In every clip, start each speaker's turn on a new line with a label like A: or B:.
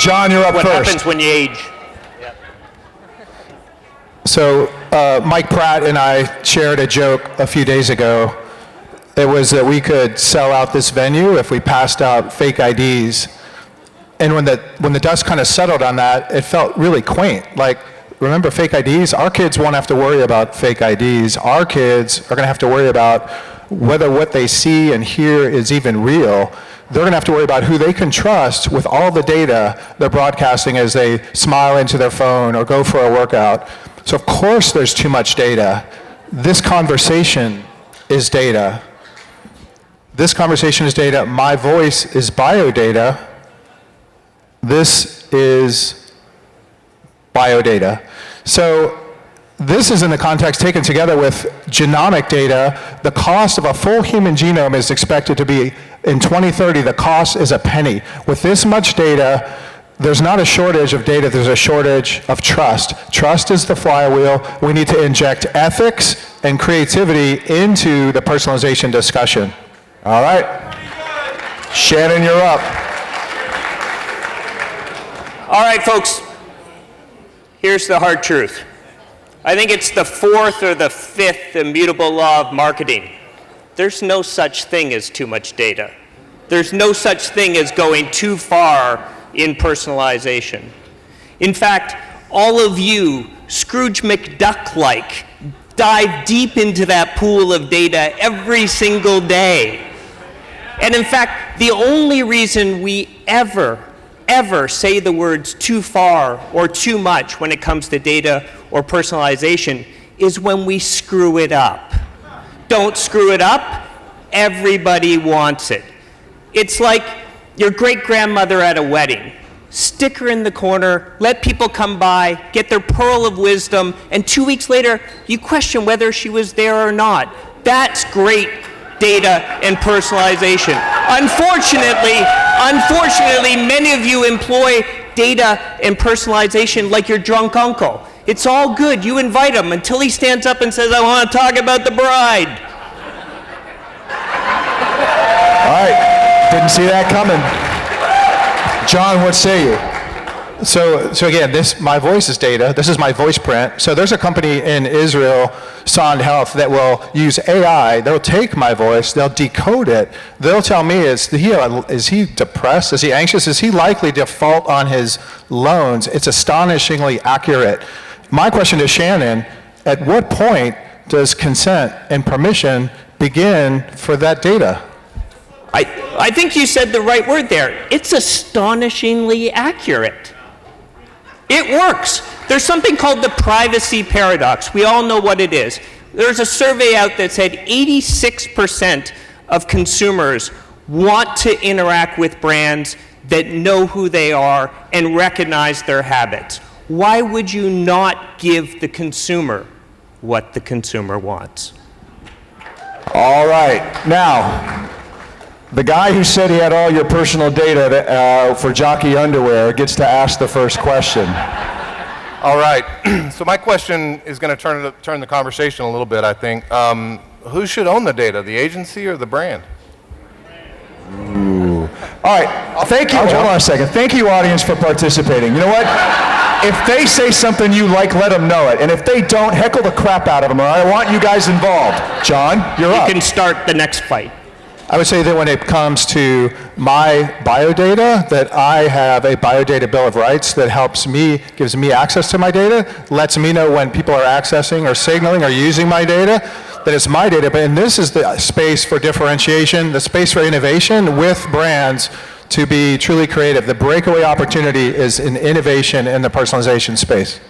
A: John, you're up
B: what
A: first.
B: happens when you age.
C: So Mike Pratt and I shared a joke a few days ago. It was that we could sell out this venue if we passed out fake IDs. And when the dust kind of settled on that, it felt really quaint. Like, remember fake IDs? Our kids won't have to worry about fake IDs. Our kids are going to have to worry about whether what they see and hear is even real. They're going to have to worry about who they can trust with all the data they're broadcasting as they smile into their phone or go for a workout. So of course there's too much data. This conversation is data. This conversation is data. My voice is biodata. This is biodata. So this is in the context taken together with genomic data. The cost of a full human genome is expected to be, in 2030, the cost is a penny. With this much data, there's not a shortage of data, there's a shortage of trust. Trust is the flywheel. We need to inject ethics and creativity into the personalization discussion.
A: All right. Shannon, you're up.
B: All right, folks, here's the hard truth. I think it's the fourth or the fifth immutable law of marketing. There's no such thing as too much data. There's no such thing as going too far in personalization. In fact, all of you, Scrooge McDuck-like, dive deep into that pool of data every single day. And in fact, the only reason we ever say the words too far or too much when it comes to data or personalization is when we screw it up. Don't screw it up. Everybody wants it. It's like your great-grandmother at a wedding. Stick her in the corner, let people come by, get their pearl of wisdom, and 2 weeks later, you question whether she was there or not. That's great data and personalization. Unfortunately, many of you employ data and personalization like your drunk uncle. It's all good. You invite him until he stands up and says, I want to talk about the bride.
A: All right. Didn't see that coming. John, what say you?
C: So again, my voice is data. This is my voice print. So there's a company in Israel, Sound Health, that will use AI. They'll take my voice, they'll decode it. They'll tell me, is he depressed? Is he anxious? Is he likely to default on his loans? It's astonishingly accurate. My question to Shannon, at what point does consent and permission begin for that data?
B: I think you said the right word there. It's astonishingly accurate. It works. There's something called the privacy paradox. We all know what it is. There's a survey out that said 86% of consumers want to interact with brands that know who they are and recognize their habits. Why would you not give the consumer what the consumer wants?
A: All right. Now, the guy who said he had all your personal data for jockey underwear gets to ask the first question.
D: All right. So my question is going to turn the conversation a little bit, I think. Who should own the data, the agency or the brand?
A: Ooh. All right. Thank you. Hold on a second. Thank you, audience, for participating. You know what? If they say something you like, let them know it. And if they don't, heckle the crap out of them. All right? I want you guys involved. John, you're up.
B: You can start the next fight.
C: I would say that when it comes to my biodata, that I have a biodata bill of rights that gives me access to my data, lets me know when people are accessing or signaling or using my data, that it's my data. And this is the space for differentiation, the space for innovation with brands to be truly creative. The breakaway opportunity is in innovation in the personalization space.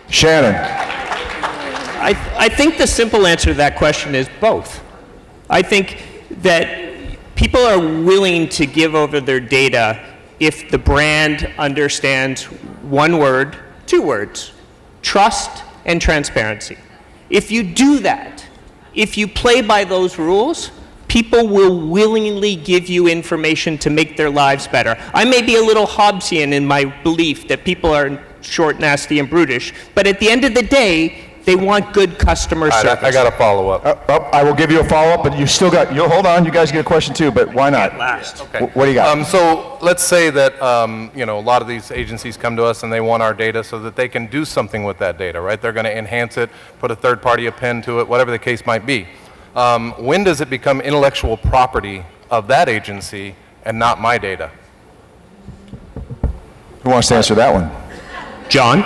A: Shannon.
B: I think the simple answer to that question is both. I think that people are willing to give over their data if the brand understands one word, two words, trust and transparency. If you do that, if you play by those rules, people will willingly give you information to make their lives better. I may be a little Hobbesian in my belief that people are short, nasty, and brutish, but at the end of the day, They want good customer service.
D: I got to follow up.
A: I will give you a follow-up, but you still got, you hold on, you guys get a question too, but why not?
B: Last.
D: Okay.
A: What do you got?
D: So let's say that a lot of these agencies come to us and they want our data so that they can do something with that data, right? They're going to enhance it, put a third-party append to it, whatever the case might be. When does it become intellectual property of that agency and not my data?
A: Who wants to answer that one?
B: John?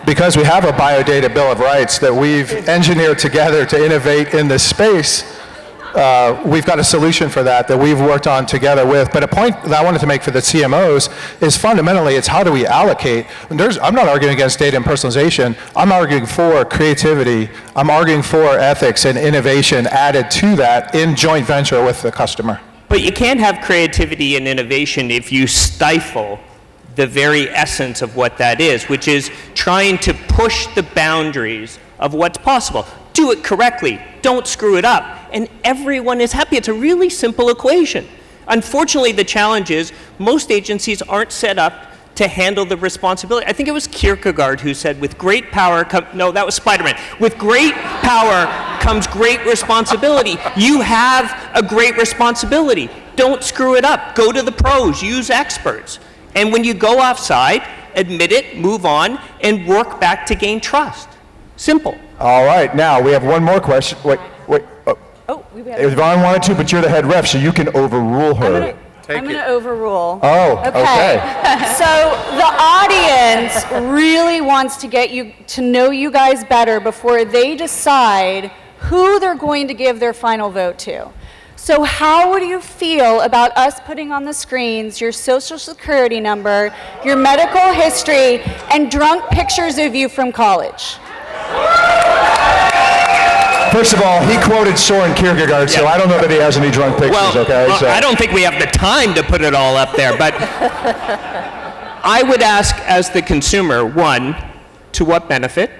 C: Because we have a biodata bill of rights that we've engineered together to innovate in this space, we've got a solution for that we've worked on together with. But a point that I wanted to make for the CMOs is fundamentally it's how do we allocate. I'm not arguing against data and personalization. I'm arguing for creativity. I'm arguing for ethics and innovation added to that in joint venture with the customer.
B: But you can't have creativity and innovation if you stifle the very essence of what that is, which is trying to push the boundaries of what's possible. Do it correctly, don't screw it up, and everyone is happy. It's a really simple equation. Unfortunately, the challenge is most agencies aren't set up to handle the responsibility. I think it was Kierkegaard who said, with great power no, that was Spider-Man. With great power comes great responsibility. You have a great responsibility. Don't screw it up. Go to the pros, use experts. And when you go offside, admit it, move on, and work back to gain trust. Simple.
A: All right, now we have one more question. Wait. Yvonne wanted to, but you're the head ref, so you can overrule her.
E: I'm going to overrule.
A: Oh, okay.
E: So the audience really wants to get you to know you guys better before they decide who they're going to give their final vote to. So how would you feel about us putting on the screens your social security number, your medical history, and drunk pictures of you from college?
A: First of all, he quoted Soren Kierkegaard, so I don't know that he has any drunk pictures, okay?
B: Well,
A: So.
B: I don't think we have the time to put it all up there, but I would ask as the consumer, one, to what benefit?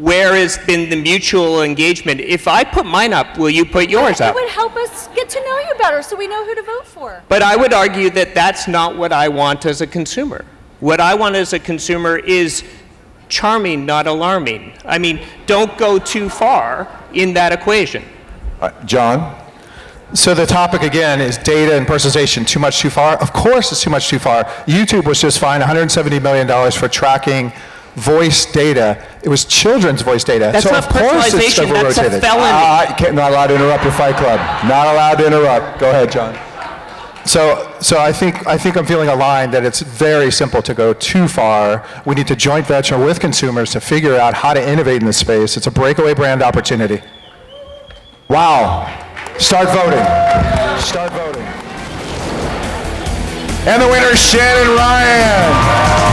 B: Where has been the mutual engagement? If I put mine up, will you put yours
E: It
B: up?
E: would help us get to know you better so we know who to vote for.
B: But I would argue that that's not what I want as a consumer. What I want as a consumer is charming, not alarming. I mean, don't go too far in that equation.
A: John?
C: So the topic again is data and personalization, too much, too far? Of course it's too much, too far. YouTube was just fined $170 million for tracking voice data. It was children's voice data.
B: That's
C: so
B: not
C: of course it's
B: personalization, that's a
C: rotated.
B: felony.
A: Not allowed to interrupt your Fight Club. Not allowed to interrupt. Go ahead, John.
C: So I think I'm feeling aligned that it's very simple to go too far. We need to joint venture with consumers to figure out how to innovate in this space. It's a breakaway brand opportunity.
A: Wow. Start voting. Start voting. And the winner is Shannon Ryan.